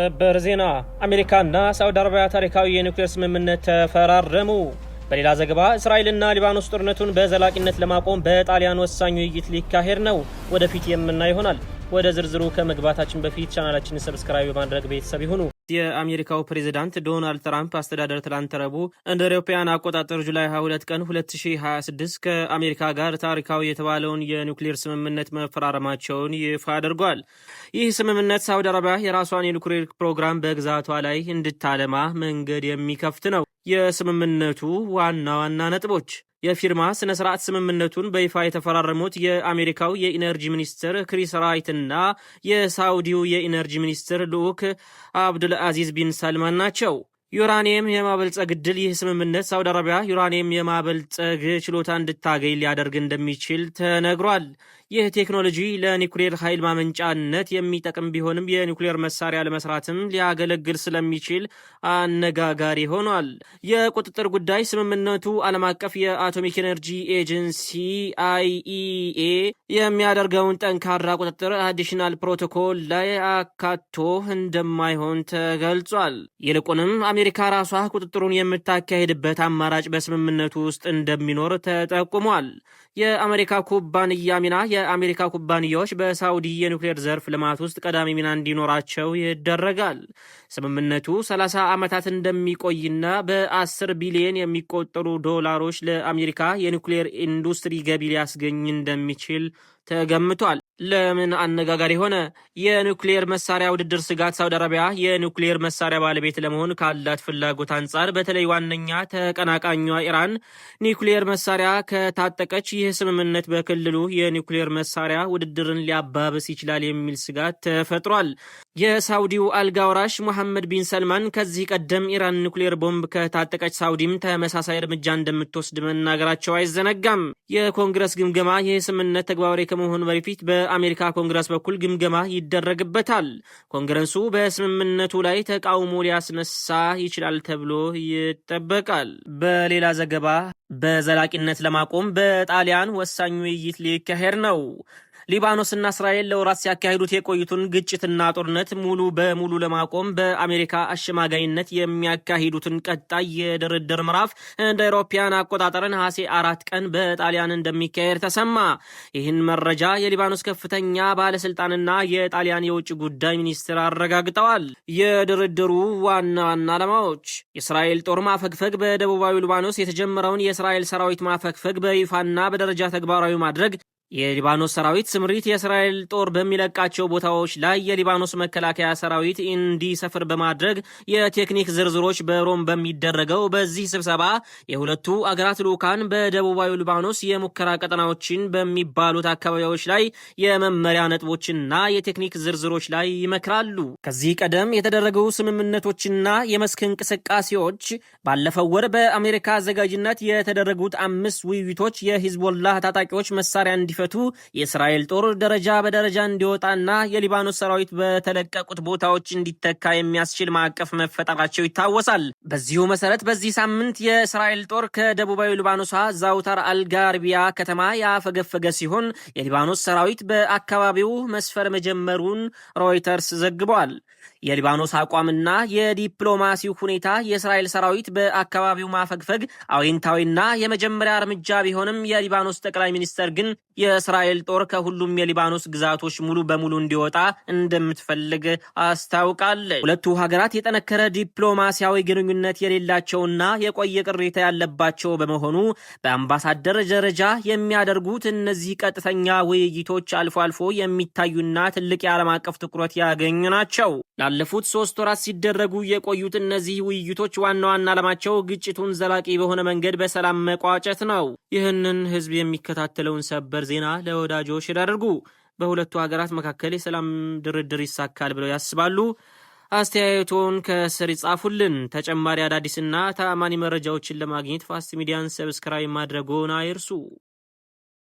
ሰበር ዜና አሜሪካና ሳውዲ አረቢያ ታሪካዊ የኒውክሌር ስምምነት ተፈራረሙ። በሌላ ዘገባ እስራኤልና ሊባኖስ ጦርነቱን በዘላቂነት ለማቆም በጣሊያን ወሳኝ ውይይት ሊካሄድ ነው። ወደፊት የምናየው ይሆናል። ወደ ዝርዝሩ ከመግባታችን በፊት ቻናላችንን ሰብስክራይብ በማድረግ ቤተሰብ ይሁኑ። የአሜሪካው ፕሬዝዳንት ዶናልድ ትራምፕ አስተዳደር ትላንት ረቡዕ እንደ አውሮፓውያን አቆጣጠር ጁላይ 22 ቀን 2026 ከአሜሪካ ጋር ታሪካዊ የተባለውን የኒውክሌር ስምምነት መፈራረማቸውን ይፋ አድርጓል። ይህ ስምምነት ሳውዲ አረቢያ የራሷን የኒውክሌር ፕሮግራም በግዛቷ ላይ እንድታለማ መንገድ የሚከፍት ነው። የስምምነቱ ዋና ዋና ነጥቦች: የፊርማ ስነ ስርዓት ስምምነቱን በይፋ የተፈራረሙት የአሜሪካው የኢነርጂ ሚኒስትር ክሪስ ራይትና የሳውዲው የኢነርጂ ሚኒስትር ልዑክ አብዱል አዚዝ ቢን ሰልማን ናቸው። ዩራኒየም የማበልጸግ ዕድል: ይህ ስምምነት ሳውዲ አረቢያ ዩራኒየም የማበልጸግ ችሎታ እንድታገኝ ሊያደርግ እንደሚችል ተነግሯል። ይህ ቴክኖሎጂ ለኒውክሌር ኃይል ማመንጫነት የሚጠቅም ቢሆንም የኒውክሌር መሳሪያ ለመስራትም ሊያገለግል ስለሚችል አነጋጋሪ ሆኗል። የቁጥጥር ጉዳይ: ስምምነቱ ዓለም አቀፍ የአቶሚክ ኤነርጂ ኤጀንሲ IAEA የሚያደርገውን ጠንካራ ቁጥጥር አዲሽናል ፕሮቶኮል ላይ አካቶ እንደማይሆን ተገልጿል። ይልቁንም አሜሪካ ራሷ ቁጥጥሩን የምታካሄድበት አማራጭ በስምምነቱ ውስጥ እንደሚኖር ተጠቁሟል። የአሜሪካ ኩባንያ ሚና: የአሜሪካ ኩባንያዎች በሳውዲ የኒውክሌር ዘርፍ ልማት ውስጥ ቀዳሚ ሚና እንዲኖራቸው ይደረጋል። ስምምነቱ 30 ዓመታት እንደሚቆይና በ10 ቢሊዮን የሚቆጠሩ ዶላሮች ለአሜሪካ የኒውክሌር ኢንዱስትሪ ገቢ ሊያስገኝ እንደሚችል ተገምቷል። ለምን አነጋጋሪ ሆነ? የኒውክሌር መሳሪያ ውድድር ስጋት: ሳውዲ አረቢያ የኒውክሌር መሳሪያ ባለቤት ለመሆን ካላት ፍላጎት አንጻር በተለይ ዋነኛ ተቀናቃኟ ኢራን ኒውክሌር መሳሪያ ከታጠቀች ይህ ስምምነት በክልሉ የኒውክሌር መሳሪያ ውድድርን ሊያባብስ ይችላል የሚል ስጋት ተፈጥሯል። የሳውዲው አልጋ ወራሽ መሐመድ ቢን ሰልማን ከዚህ ቀደም ኢራን ኒውክሌር ቦምብ ከታጠቀች ሳውዲም ተመሳሳይ እርምጃ እንደምትወስድ መናገራቸው አይዘነጋም። የኮንግረስ ግምገማ: ይህ ስምምነት ተግባራዊ ከመሆኑ በፊት በአሜሪካ ኮንግረስ በኩል ግምገማ ይደረግበታል። ኮንግረሱ በስምምነቱ ላይ ተቃውሞ ሊያስነሳ ይችላል ተብሎ ይጠበቃል። በሌላ ዘገባ በዘላቂነት ለማቆም በጣሊያን ወሳኝ ውይይት ሊካሄድ ነው። ሊባኖስና እስራኤል ለወራት ሲያካሂዱት የቆዩትን ግጭትና ጦርነት ሙሉ በሙሉ ለማቆም በአሜሪካ አሸማጋይነት የሚያካሂዱትን ቀጣይ የድርድር ምዕራፍ እንደ አውሮፓውያን አቆጣጠር ነሐሴ 4 ቀን በጣሊያን እንደሚካሄድ ተሰማ። ይህን መረጃ የሊባኖስ ከፍተኛ ባለስልጣንና የጣሊያን የውጭ ጉዳይ ሚኒስትር አረጋግጠዋል። የድርድሩ ዋና ዋና ዓላማዎች: የእስራኤል ጦር ማፈግፈግ: በደቡባዊ ሊባኖስ የተጀመረውን የእስራኤል ሰራዊት ማፈግፈግ በይፋና በደረጃ ተግባራዊ ማድረግ። የሊባኖስ ሰራዊት ስምሪት: የእስራኤል ጦር በሚለቃቸው ቦታዎች ላይ የሊባኖስ መከላከያ ሰራዊት እንዲሰፍር በማድረግ የቴክኒክ ዝርዝሮች በሮም በሚደረገው በዚህ ስብሰባ የሁለቱ አገራት ልዑካን በደቡባዊ ሊባኖስ የሙከራ ቀጠናዎችን በሚባሉት አካባቢዎች ላይ የመመሪያ ነጥቦችና የቴክኒክ ዝርዝሮች ላይ ይመክራሉ። ከዚህ ቀደም የተደረጉ ስምምነቶችና የመስክ እንቅስቃሴዎች: ባለፈው ወር በአሜሪካ አዘጋጅነት የተደረጉት 5 ውይይቶች የሂዝቦላህ ታጣቂዎች መሳሪያ እንዲፈቱ፣ የእስራኤል ጦር ደረጃ በደረጃ እንዲወጣና የሊባኖስ ሰራዊት በተለቀቁት ቦታዎች እንዲተካ የሚያስችል ማዕቀፍ መፈጠራቸው ይታወሳል። በዚሁ መሰረት በዚህ ሳምንት የእስራኤል ጦር ከደቡባዊ ሊባኖሷ ዛውታር አልጋርቢያ ከተማ ያፈገፈገ ሲሆን የሊባኖስ ሰራዊት በአካባቢው መስፈር መጀመሩን ሮይተርስ ዘግቧል። የሊባኖስ አቋምና የዲፕሎማሲው ሁኔታ: የእስራኤል ሰራዊት በአካባቢው ማፈግፈግ አዎንታዊና የመጀመሪያ እርምጃ ቢሆንም የሊባኖስ ጠቅላይ ሚኒስትር ግን የእስራኤል ጦር ከሁሉም የሊባኖስ ግዛቶች ሙሉ በሙሉ እንዲወጣ እንደምትፈልግ አስታውቃለች። ሁለቱ ሀገራት የጠነከረ ዲፕሎማሲያዊ ግንኙነት የሌላቸውና የቆየ ቅሬታ ያለባቸው በመሆኑ በአምባሳደር ደረጃ የሚያደርጉት እነዚህ ቀጥተኛ ውይይቶች አልፎ አልፎ የሚታዩና ትልቅ የዓለም አቀፍ ትኩረት ያገኙ ናቸው። ላለፉት 3 ወራት ሲደረጉ የቆዩት እነዚህ ውይይቶች ዋና ዋና ዓላማቸው ግጭቱን ዘላቂ በሆነ መንገድ በሰላም መቋጨት ነው። ይህንን ህዝብ የሚከታተለውን ሰበር ዜና ለወዳጆች ያደርጉ። በሁለቱ ሀገራት መካከል የሰላም ድርድር ይሳካል ብለው ያስባሉ? አስተያየቶን ከስር ይጻፉልን። ተጨማሪ አዳዲስና ተአማኒ መረጃዎችን ለማግኘት ፋስት ሚዲያን ሰብስክራይብ ማድረጎን አይርሱ።